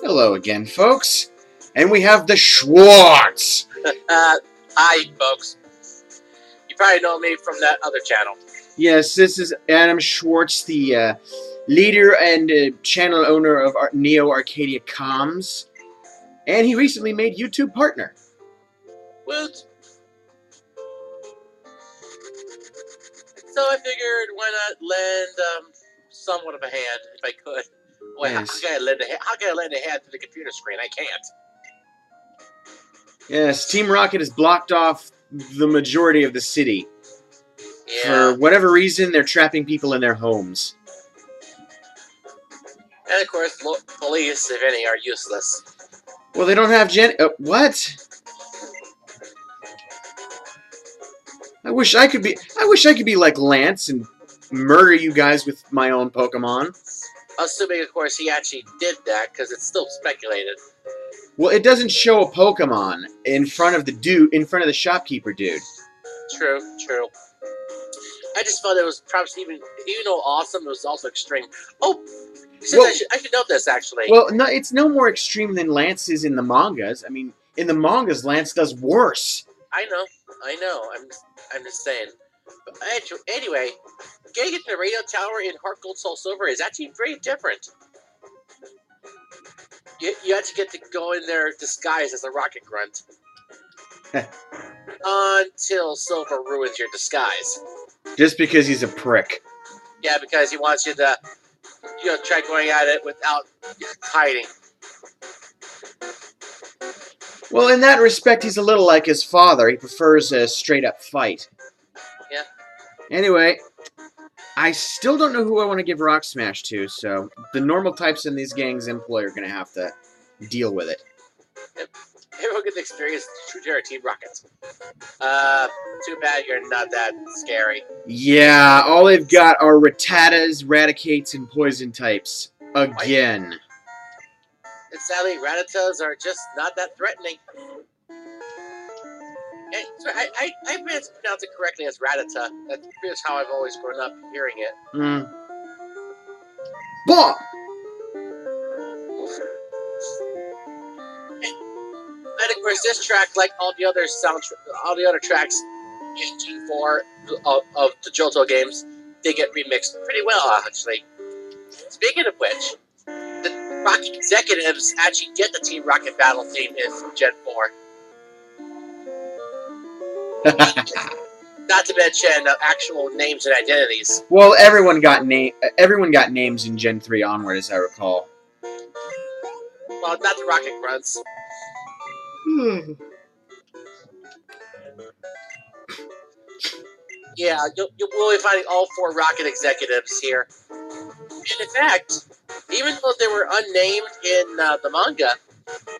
Hello again, folks. And we have the Schwartze. Hi, folks. You probably know me from that other channel. Yes, this is Adam Schwartze, the leader and channel owner of Neo Arcadia Comms. And he recently made YouTube partner. Woot. So I figured, why not lend somewhat of a hand if I could. Boy, Yes. how can I lend a hand to the computer screen? I can't. Yes, Team Rocket has blocked off the majority of the city. Yeah. For whatever reason, they're trapping people in their homes. And of course, police, if any, are useless. Well, they don't have what? I wish I could be like Lance and murder you guys with my own Pokemon. Assuming, of course, he actually did that, because it's still speculated. Well, it doesn't show a Pokemon in front of the shopkeeper dude. True, true. I just felt it was perhaps even though awesome, it was also extreme. Oh, well, I should note this, actually. Well, no, it's no more extreme than Lance is in the mangas. I mean, in the mangas, Lance does worse. I know. I'm just saying. But anyway, getting into the radio tower in Heart Gold Soul Silver is actually very different. You actually get to go in there disguised as a rocket grunt. Until Silver ruins your disguise. Just because he's a prick. Yeah, because he wants you to, try going at it without hiding. Well, in that respect, he's a little like his father. He prefers a straight-up fight. Yeah. Anyway, I still don't know who I want to give Rock Smash to, so the normal types in these gangs employ are going to have to deal with it. Yep. Everyone gets to experience True Terror Team Rocket. Too bad you're not that scary. Yeah, all they've got are RATTATAs, RATICATEs, and Poison types. Again. And sadly, RATTATAs are just not that threatening. And, so I pronounce it correctly as RATTATA. That's just how I've always grown up hearing it. Bah! And of course, this track, like all the other tracks in Gen 4 of the Johto games, they get remixed pretty well, actually. Speaking of which, the Rocket executives actually get the Team Rocket battle theme in Gen 4. Not to mention actual names and identities. Well, everyone got names in Gen 3 onward, as I recall. Well, not the Rocket Grunts. Yeah, you'll be finding all 4 Rocket executives here. And in fact, even though they were unnamed in the manga,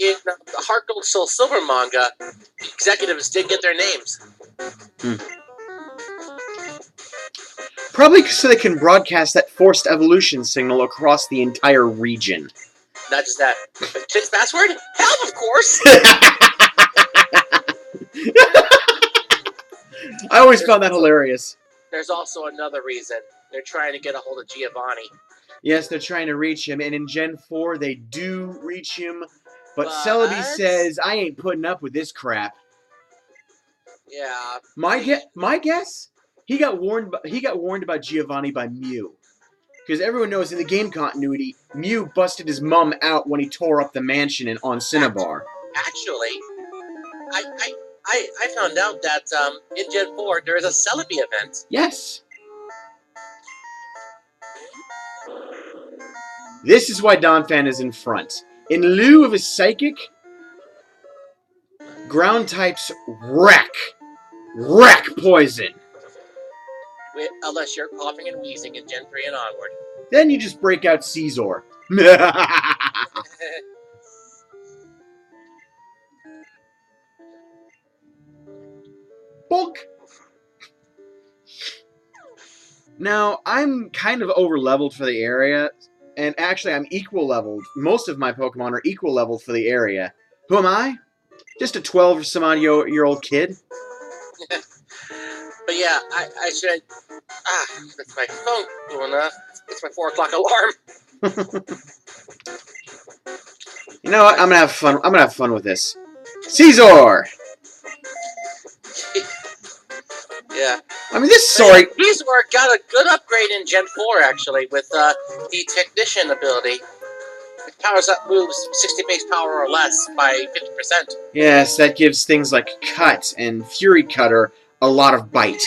in the Heart Gold Soul Silver manga, the executives did get their names. Probably so they can broadcast that forced evolution signal across the entire region. Not just that. Kid's password? Help, of course! I always found that hilarious. There's also another reason. They're trying to get a hold of Giovanni. Yes, they're trying to reach him, and in Gen 4 they do reach him, but Celebi says, I ain't putting up with this crap. Yeah. My guess? He got warned about Giovanni by Mew. Because everyone knows in the game continuity, Mew busted his mum out when he tore up the mansion on Cinnabar. Actually, I found out that in Gen 4 there is a Celebi event. Yes. This is why Donphan is in front. In lieu of his Psychic, ground types wreck Poison. Unless you're coughing and wheezing in Gen 3 and onward. Then you just break out Caesar. Bulk. Now, I'm kind of over-leveled for the area, and actually I'm equal-leveled. Most of my Pokemon are equal-leveled for the area. Who am I? Just a 12-or-some-odd-year-old kid? But yeah, I should... that's my phone going off. It's my 4 o'clock alarm. You know what? I'm gonna have fun. I'm gonna have fun with this. Caesar! Yeah. I mean, this story... Caesar got a good upgrade in Gen 4, actually, with the Technician ability. It powers up moves 60 base power or less by 50%. Yes, that gives things like Cut and Fury Cutter a lot of bite.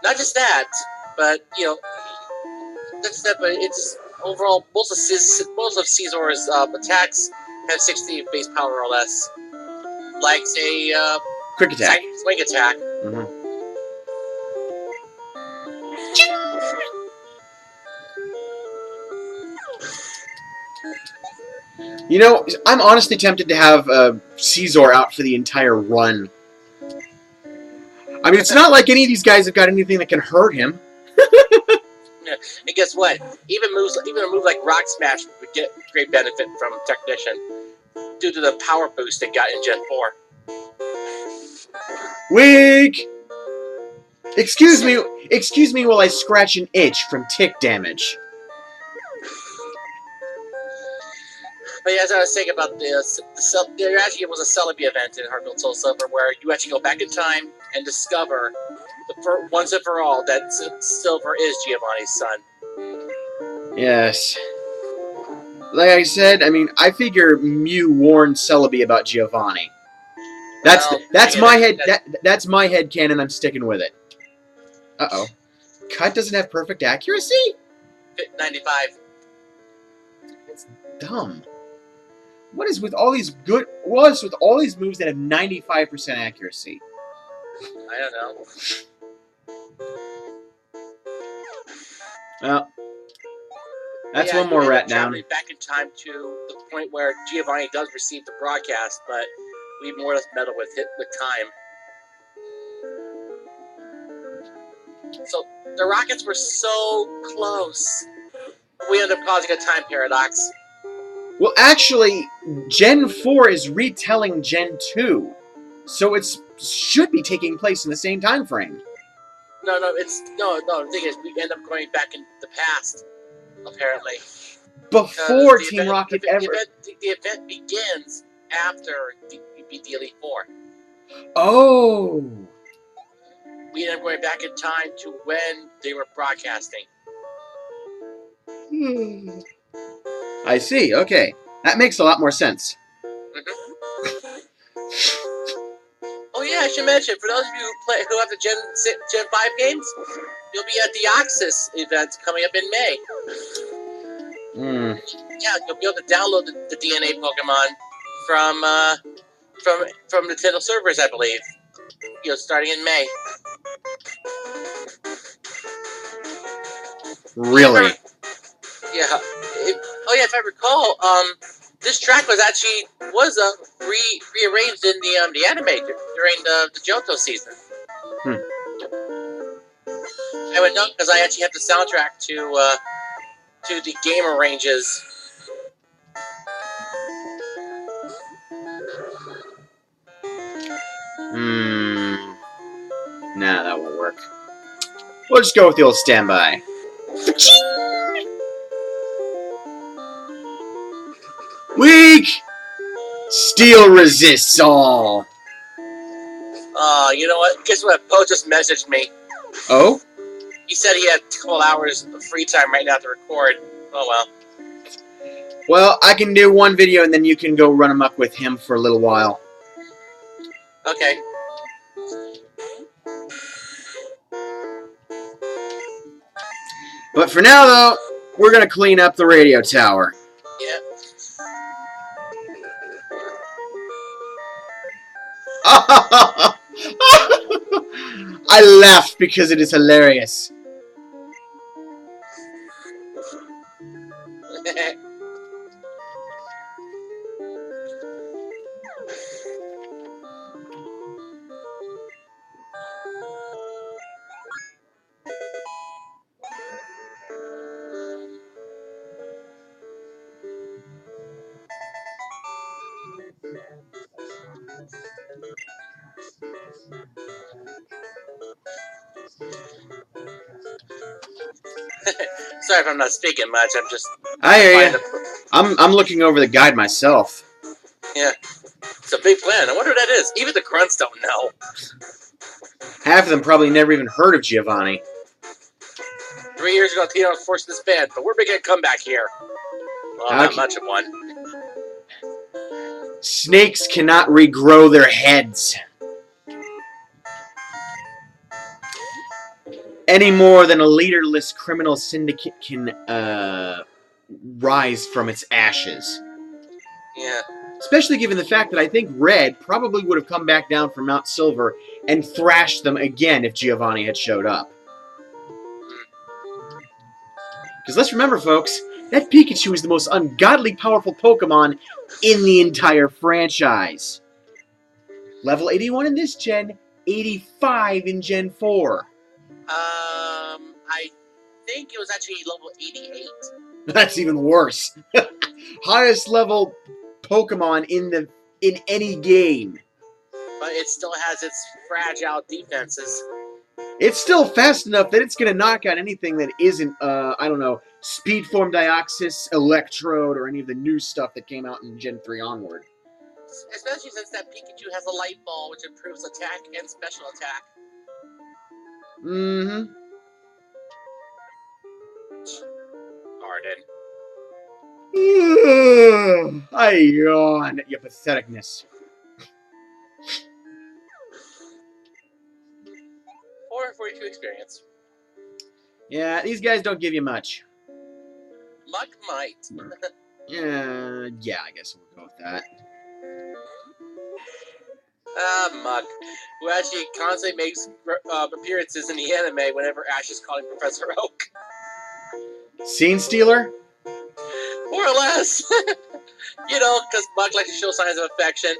Not just that, but, you know, but it's overall, most of Caesar's attacks have 60 base power or less. Like, say, Quick attack. Swing attack. You know, I'm honestly tempted to have Caesar out for the entire run. I mean, it's not like any of these guys have got anything that can hurt him. Yeah. And guess what? Even a move like Rock Smash would get great benefit from Technician due to the power boost it got in Gen 4. Weak! Excuse me while I scratch an itch from tick damage. But yeah, as I was saying about there actually was a Celebi event in Heart Gold Soul Silver where you actually go back in time and discover once and for all that Silver is Giovanni's son. Yes. Like I said, I mean, I figure Mew warned Celebi about Giovanni. That's my headcanon. I'm sticking with it. Uh-oh. Cut doesn't have perfect accuracy? 95. It's dumb. What is with all these moves that have 95% accuracy? I don't know. Well, that's one more rat down. Back in time to the point where Giovanni does receive the broadcast, but we more or less meddle with time. So the Rockets were so close. We ended up causing a time paradox. Well, actually, Gen 4 is retelling Gen 2, so it should be taking place in the same time frame. No. The thing is, we end up going back in the past, apparently. Before Team Rocket ever. The event begins after you beat the Elite Four. Oh. We end up going back in time to when they were broadcasting. I see. Okay, that makes a lot more sense. Oh yeah, I should mention, for those of you who have the Gen 5 games, you'll be at the Oxus event coming up in May. Yeah, you'll be able to download the DNA Pokemon from Nintendo servers, I believe. You know, starting in May. Really? Yeah. If I recall, this track was rearranged in the anime during the Johto season. I would know because I actually have the soundtrack to the game arranges. Nah, that won't work. We'll just go with the old standby. Weak! Steel resists all. You know what? Guess what? Poe just messaged me. Oh? He said he had 12 hours of free time right now to record. Oh well. Well, I can do one video and then you can go run amok with him for a little while. Okay. But for now, though, we're going to clean up the radio tower. Yeah. I laugh because it is hilarious. Sorry if I'm not speaking much. I'm just. I hear you. I'm looking over the guide myself. Yeah, it's a big plan. I wonder what that is. Even the grunts don't know. Half of them probably never even heard of Giovanni. 3 years ago, Tito was forced to disband, but we're making a comeback here. Well, not much of one. Snakes cannot regrow their heads. Any more than a leaderless criminal syndicate can rise from its ashes. Yeah. Especially given the fact that I think Red probably would have come back down from Mount Silver and thrashed them again if Giovanni had showed up. Because let's remember, folks, that Pikachu is the most ungodly powerful Pokemon in the entire franchise. Level 81 in this gen, 85 in Gen 4. I think it was actually level 88. That's even worse. Highest level Pokemon in any game. But it still has its fragile defenses. It's still fast enough that it's going to knock out anything that isn't, I don't know, Speed Form Deoxys, Electrode, or any of the new stuff that came out in Gen 3 onward. Especially since that Pikachu has a Light Ball, which improves attack and special attack. Mm-hmm. Arden. I yawn at your patheticness. 442 experience. Yeah, these guys don't give you much. MAGNEMITE. Yeah, I guess we'll go with that. Mug, who actually constantly makes appearances in the anime whenever Ash is calling Professor Oak. Scene stealer? More or less. You know, because Mug likes to show signs of affection.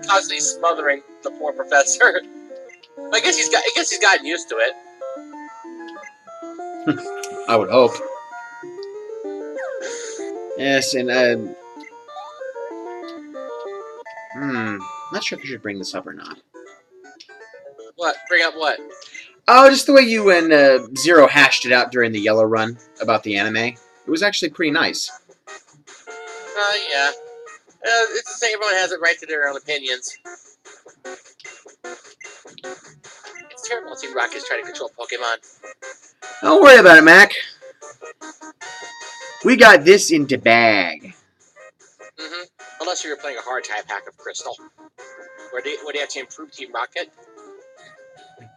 Constantly smothering the poor professor. I guess he's gotten used to it. I would hope. Yes, and not sure if I should bring this up or not. What? Bring up what? Oh, just the way you and Zero hashed it out during the Yellow Run about the anime. It was actually pretty nice. Yeah. It's the same. Everyone has a right to their own opinions. It's terrible to see Rockets try to control Pokemon. Don't worry about it, Mac. We got this into bag. Mm-hmm. Unless you're playing a hard type pack of Crystal. Where they actually improve Team Rocket.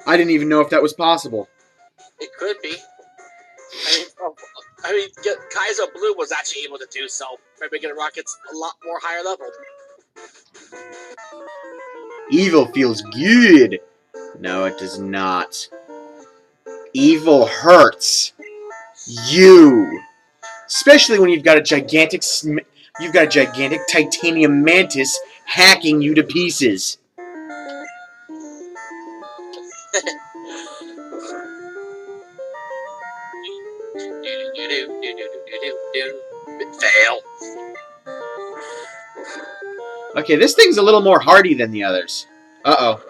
I didn't even know if that was possible. It could be. I mean, Kaizo Blue was actually able to do so by making Rockets a lot more higher level. Evil feels good. No, it does not. Evil hurts. You. Especially when you've got a gigantic titanium mantis hacking you to pieces. Fail. Okay, this thing's a little more hardy than the others. Uh-oh.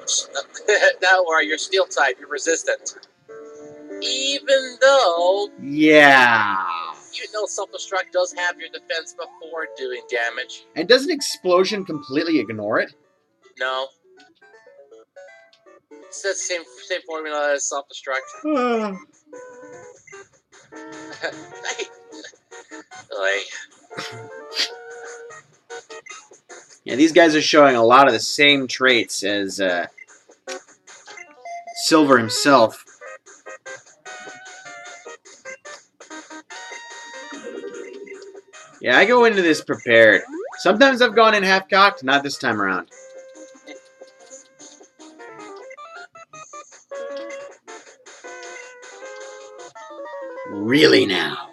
Now, or your steel type, you're resistant. Even though... Yeah. Even though self-destruct does have your defense before doing damage. And doesn't explosion completely ignore it? No. It's the same formula as self-destruct. Yeah, these guys are showing a lot of the same traits as Silver himself. Yeah, I go into this prepared. Sometimes I've gone in half-cocked, not this time around. Really now?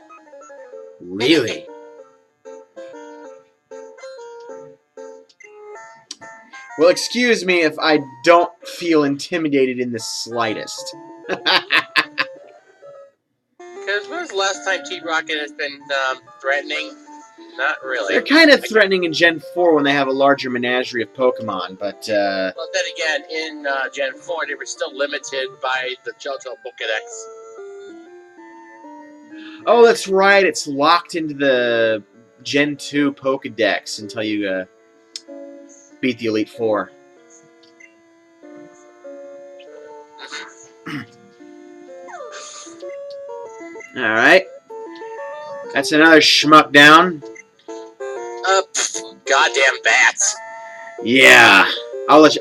Really? Well, excuse me if I don't feel intimidated in the slightest. Because when was the last time Team Rocket has been threatening? Not really. They're kind of threatening in Gen 4 when they have a larger menagerie of Pokemon, but, Well, then again, in Gen 4, they were still limited by the Johto Pokedex. Oh, that's right. It's locked into the Gen 2 Pokedex until you beat the Elite Four. Alright. That's another schmuck down. Goddamn bats. Yeah. I'll let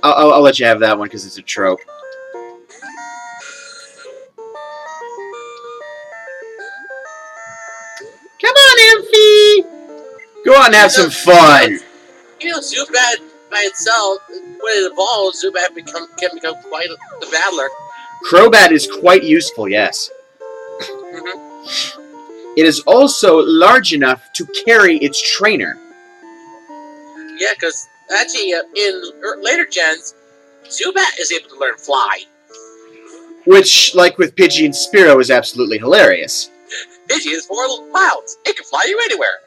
you have that one because it's a trope. Come on, Amphi! Go out and have some fun! You know, Zubat by itself, when it evolves, Zubat can become quite the battler. Crobat is quite useful, yes. It is also large enough to carry its trainer. Yeah, because actually, in later gens, Zubat is able to learn Fly. Which, like with Pidgey and Spearow, is absolutely hilarious. Pidgey is 4 clouds. It can fly you anywhere.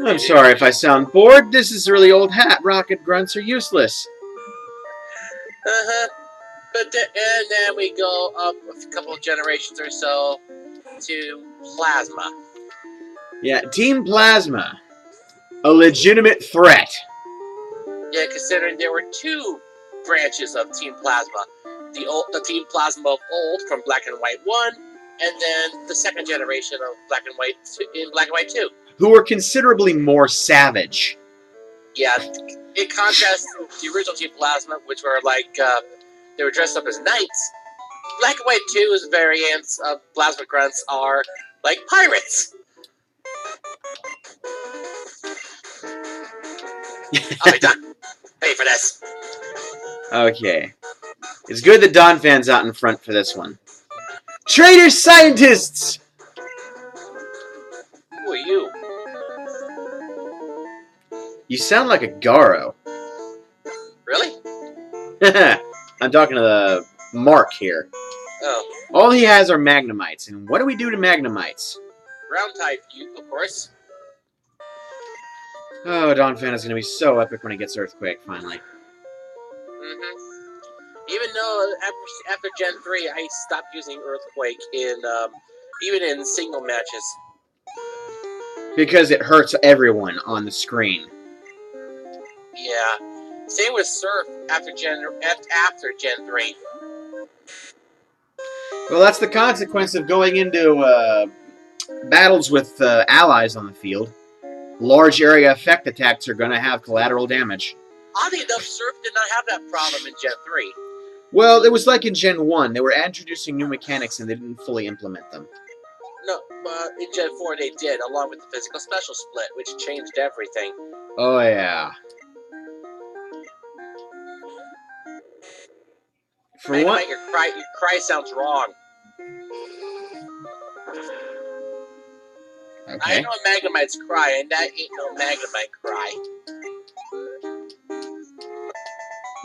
I'm sorry if I sound bored. This is a really old hat. Rocket grunts are useless. And then we go up a couple of generations or so to Plasma. Yeah, Team Plasma. A legitimate threat. Yeah, considering there were 2 branches of Team Plasma. The Team Plasma of old from Black and White 1, and then the second generation of Black and White 2, in Black and White 2. Who were considerably more savage. Yeah, in contrast to the original Team Plasma, which were like, they were dressed up as knights. Black and White 2's variants of Plasma Grunts are like pirates. I'll be done. Pay for this. Okay. It's good that Donphan's out in front for this one. Traitor scientists! Who are you? You sound like a Garo. Really? I'm talking to the Mark here. Oh. All he has are Magnemites, and what do we do to Magnemites? Ground type, you, of course. Oh, Donphan is going to be so epic when he gets Earthquake, finally. Even though after Gen 3, I stopped using Earthquake in even in single matches. Because it hurts everyone on the screen. Yeah. Same with Surf after Gen 3. Well, that's the consequence of going into battles with allies on the field. Large area effect attacks are going to have collateral damage. Oddly enough, Surf did not have that problem in Gen 3. Well, it was like in Gen 1. They were introducing new mechanics and they didn't fully implement them. No, in Gen 4 they did, along with the physical special split, which changed everything. Oh, yeah. For Magnemite, what? your cry sounds wrong. Okay. I know Magnemite's cry, and that ain't no Magnemite cry.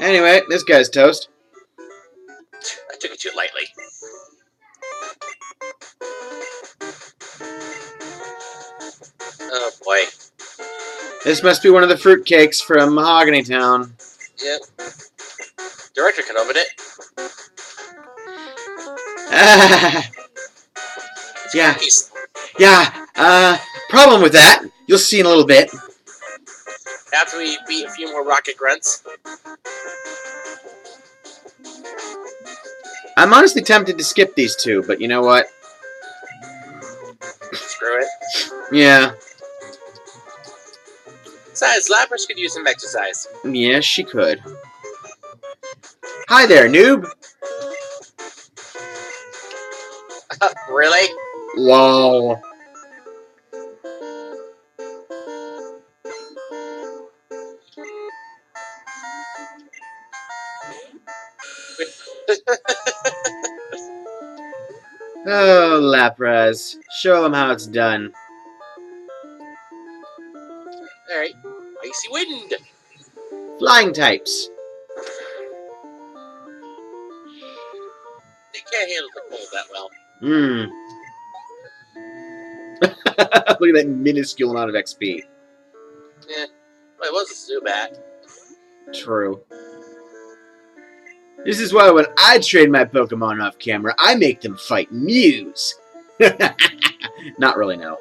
Anyway, this guy's toast. I took it too lightly. Oh boy. This must be one of the fruitcakes from Mahogany Town. Yep. Director can open it. Yeah. Cookies. Yeah, problem with that, you'll see in a little bit. After we beat a few more rocket grunts. I'm honestly tempted to skip these two, but you know what? Screw it. Yeah. Besides, Lapras could use some exercise. Yes, she could. Hi there, noob. Really? Lol. Oh, Lapras. Show them how it's done. Alright. Icy Wind! Flying types. They can't handle the cold that well. Hmm. Look at that minuscule amount of XP. Yeah. Well, it was a Zubat. True. This is why when I train my Pokemon off camera, I make them fight Mews. Not really, no.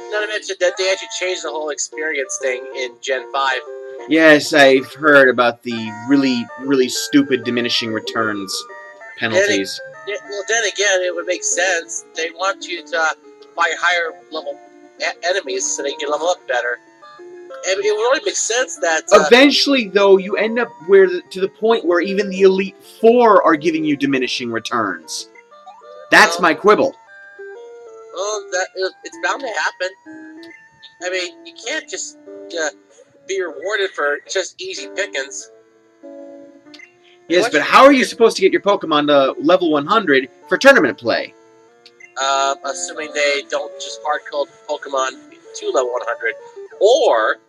Not to mention that they actually changed the whole experience thing in Gen 5. Yes, I've heard about the really, really stupid diminishing returns penalties. Well, then again, it would make sense. They want you to fight higher level enemies so they can level up better. And it would only make sense that... Eventually, though, you end up to the point where even the Elite Four are giving you diminishing returns. That's my quibble. Well, it's bound to happen. I mean, you can't just be rewarded for just easy pickings. Yes, but how are you supposed to get your Pokemon to level 100 for tournament play? Assuming they don't just hard-code Pokemon to level 100, or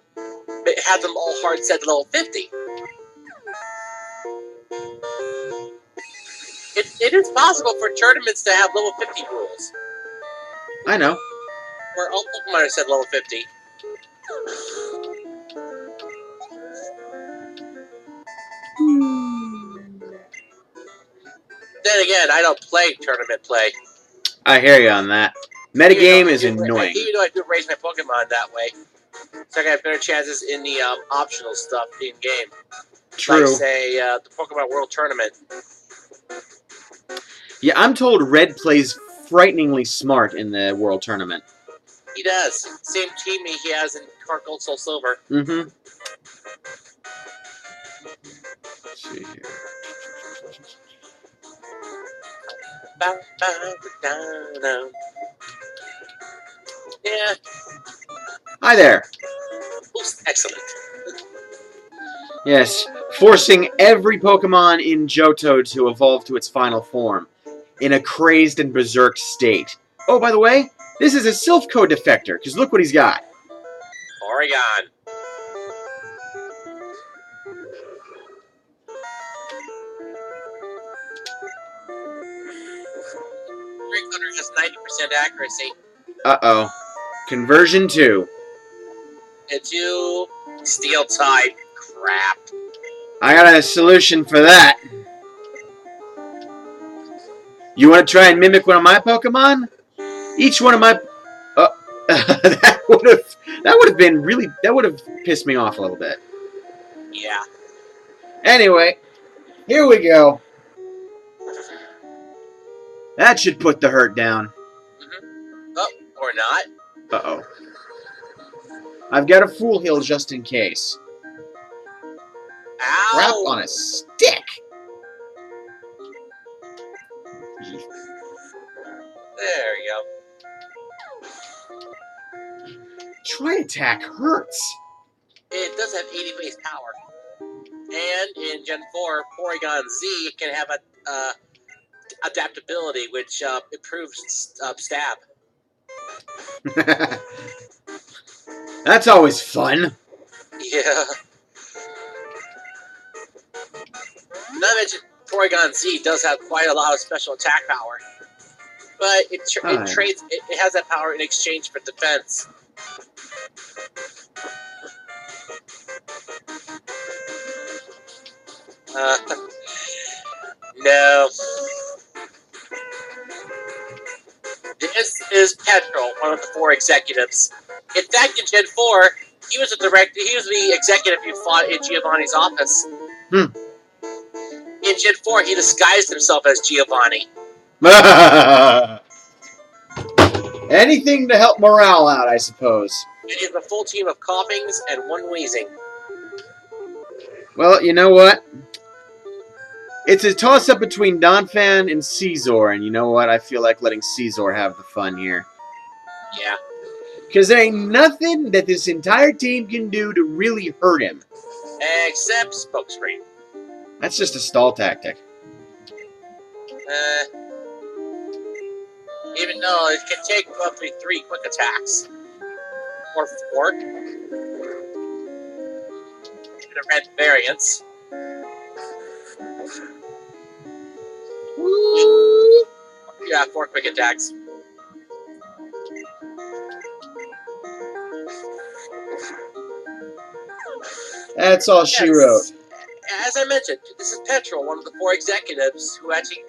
have them all hard set to level 50. It is possible for tournaments to have level 50 rules. I know. Where all Pokemon are set level 50. Then again, I don't play tournament play. I hear you on that. Metagame is annoying. Even though I do raise my Pokemon that way, so I have better chances in the optional stuff in game. True. Like say the Pokemon World Tournament. Yeah, I'm told Red plays frighteningly smart in the World Tournament. He does. Same team he has in Heart Gold, Soul Silver. Mm-hmm. Let's see here. Yeah. Hi there. Oops, excellent. Yes, forcing every Pokemon in Johto to evolve to its final form, in a crazed and berserk state. Oh, by the way, this is a Silph Code defector, because look what he's got. Oregon. Recount has 90% accuracy. Uh-oh. Conversion 2. Into Steel type. Crap. I got a solution for that. You want to try and mimic one of my Pokemon? Each one of my... that would have pissed me off a little bit. Yeah. Anyway, here we go. That should put the hurt down. Mm-hmm. Oh, or not. Uh-oh. I've got a Fool Heal just in case. Ow! Crap on a stick! There you go. Try attack hurts. It does have 80 base power. And in Gen 4, Porygon Z can have a adaptability, which improves stab. That's always fun. Yeah. Not to mention, Porygon Z does have quite a lot of special attack power. But it has that power in exchange for defense. No. This is Petrol, one of the 4 executives. In fact, in Gen 4, he was the executive who fought in Giovanni's office. In Gen 4, he disguised himself as Giovanni. Anything to help morale out, I suppose. It is a full team of Koffings and 1 Weezing. Well, you know what? It's a toss-up between Donphan and Caesar, and you know what? I feel like letting Caesar have the fun here. Yeah. Because there ain't nothing that this entire team can do to really hurt him. Except Smokescreen. That's just a stall tactic. Even though it can take roughly 3 quick attacks. or 4 in a red variance. Woo! Yeah, 4 quick attacks. That's all she wrote. As I mentioned, this is Petrol, one of the 4 executives who actually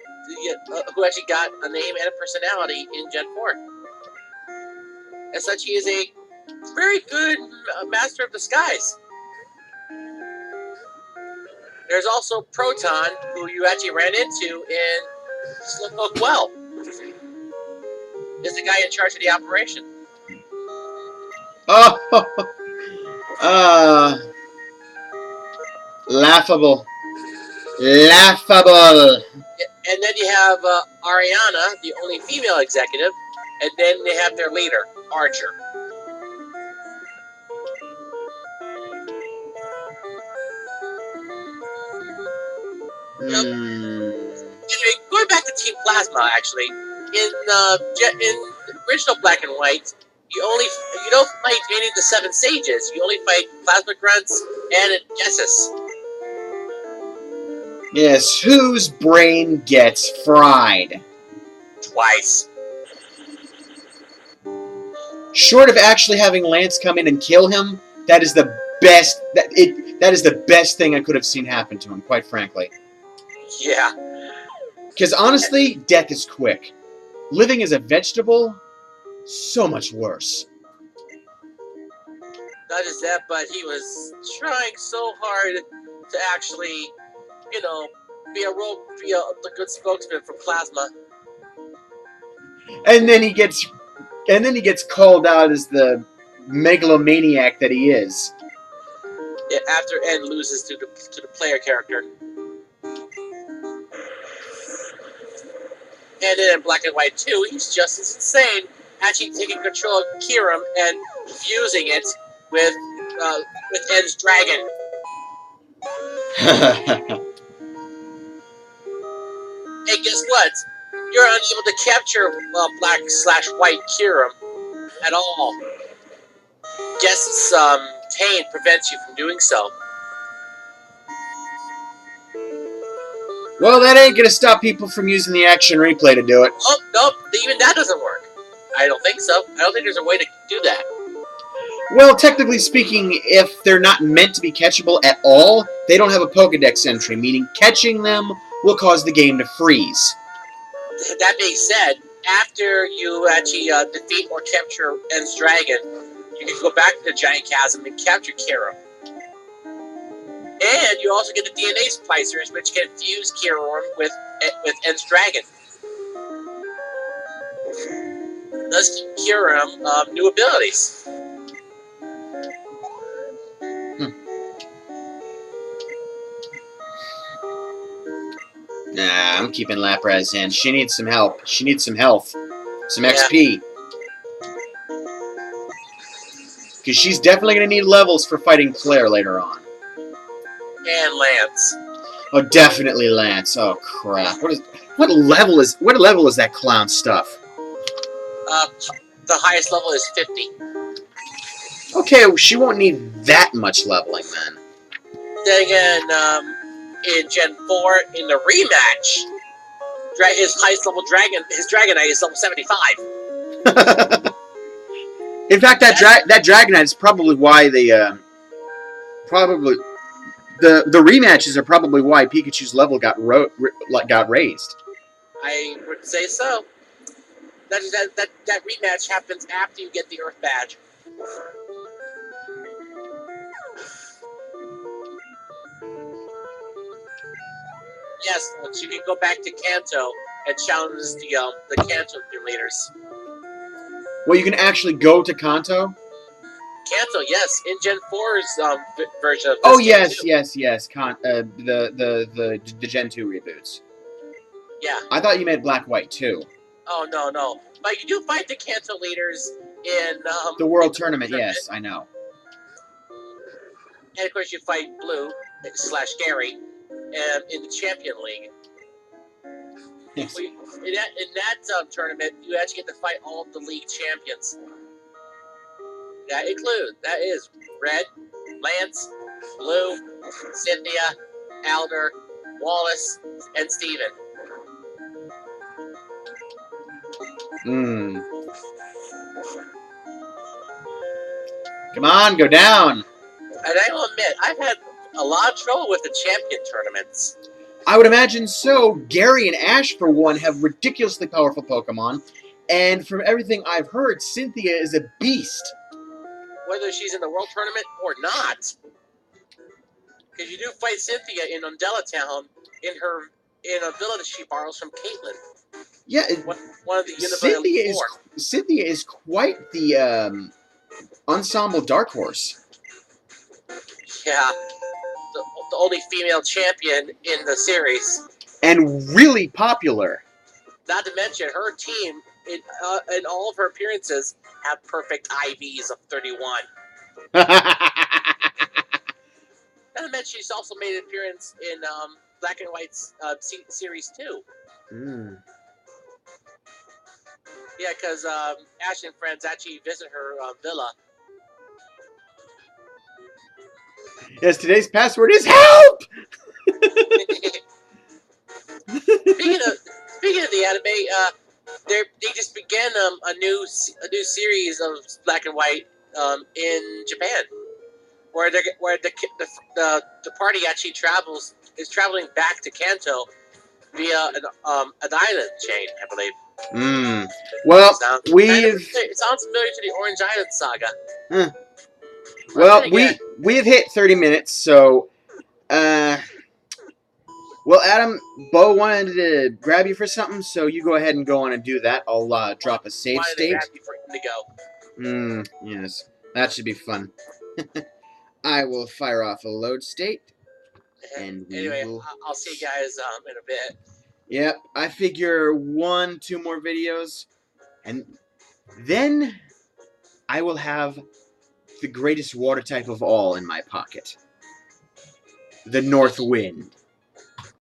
got a name and a personality in Gen 4. As such, he is a very good master of disguise. There's also Proton, who you actually ran into in Slowpoke Well. Is the guy in charge of the operation. Oh, laughable. Laughable. And then you have Ariana, the only female executive, and then they have their leader, Archer. Anyway, going back to Team Plasma, actually, in original Black and White, you don't fight any of the 7 sages. You only fight Plasma Grunts and Gessis. Yes, whose brain gets fried? Twice. Short of actually having Lance come in and kill him, that is the best. That is the best thing I could have seen happen to him, quite frankly. Yeah. Because honestly, death is quick. Living as a vegetable, so much worse. Not just that, but he was trying so hard to actually, be a good spokesman for Plasma. And then he gets called out as the megalomaniac that he is. Yeah, after N loses to the player character. And then in Black and White 2, he's just as insane, actually taking control of Kiram and fusing it with N's dragon. Hey, guess what? You're unable to capture Black/White Kiram at all. Guess Tane prevents you from doing so. Well, that ain't gonna stop people from using the action replay to do it. Oh, nope, even that doesn't work. I don't think so. I don't think there's a way to do that. Well, technically speaking, if they're not meant to be catchable at all, they don't have a Pokedex entry, meaning catching them will cause the game to freeze. That being said, after you actually defeat or capture N's dragon, you can go back to the Giant Chasm and capture Kiram. And you also get the DNA splicers, which can fuse Kiram with N's dragon. Thus give Kiram new abilities. Nah, I'm keeping Lapras in. She needs some help. She needs some health. Some XP. Because she's definitely going to need levels for fighting Claire later on. And Lance. Oh, definitely Lance. Oh, crap. What level is that clown stuff? The highest level is 50. Okay, well, she won't need that much leveling then. Then again, in Gen 4, in the rematch, his highest level his Dragonite is level 75. In fact, that Dragonite is probably why the rematches are probably why Pikachu's level got raised. I would say so. That rematch happens after you get the Earth Badge. Yes, you can go back to Kanto and challenge the Kanto team leaders. Well, you can actually go to Kanto? Kanto, yes, in Gen 4's version of this Oh, game yes, too. yes. The Gen 2 reboots. Yeah. I thought you meant Black White 2. Oh, no. But you do fight the Kanto leaders in the World Tournament, yes, I know. And of course, you fight Blue / Gary in the Champion League. Yes. In that tournament, you actually get to fight all of the league champions. That is Red, Lance, Blue, Cynthia, Alder, Wallace, and Steven. Come on, go down. And I will admit, I've had a lot of trouble with the champion tournaments. I would imagine so. Gary and Ash, for one, have ridiculously powerful Pokemon. And from everything I've heard, Cynthia is a beast. Whether she's in the World Tournament or not. Because you do fight Cynthia in Undella Town in a villa that she borrows from Caitlin. Yeah, one of the Untitled Cynthia is quite the ensemble dark horse. Yeah, the only female champion in the series, and really popular. Not to mention her team in all of her appearances have perfect IVs of 31. Not to mention she's also made an appearance in Black and White's Series 2. Yeah, because Ash and friends actually visit her villa. Yes, today's password is HELP! Speaking of the anime, they just began a new series of Black and White in Japan, where the party actually is traveling back to Kanto via an island chain, I believe. Well, it sounds familiar to the Orange Island saga. Well, we have hit 30 minutes, so well, Adam, Bo wanted to grab you for something, so you go ahead and go on and do that. I'll drop a save state. Grab you for him to go. Yes, that should be fun. I will fire off a load state, and I'll see you guys in a bit. Yep, I figure 1-2 more videos, and then I will have the greatest water type of all in my pocket. The North Wind.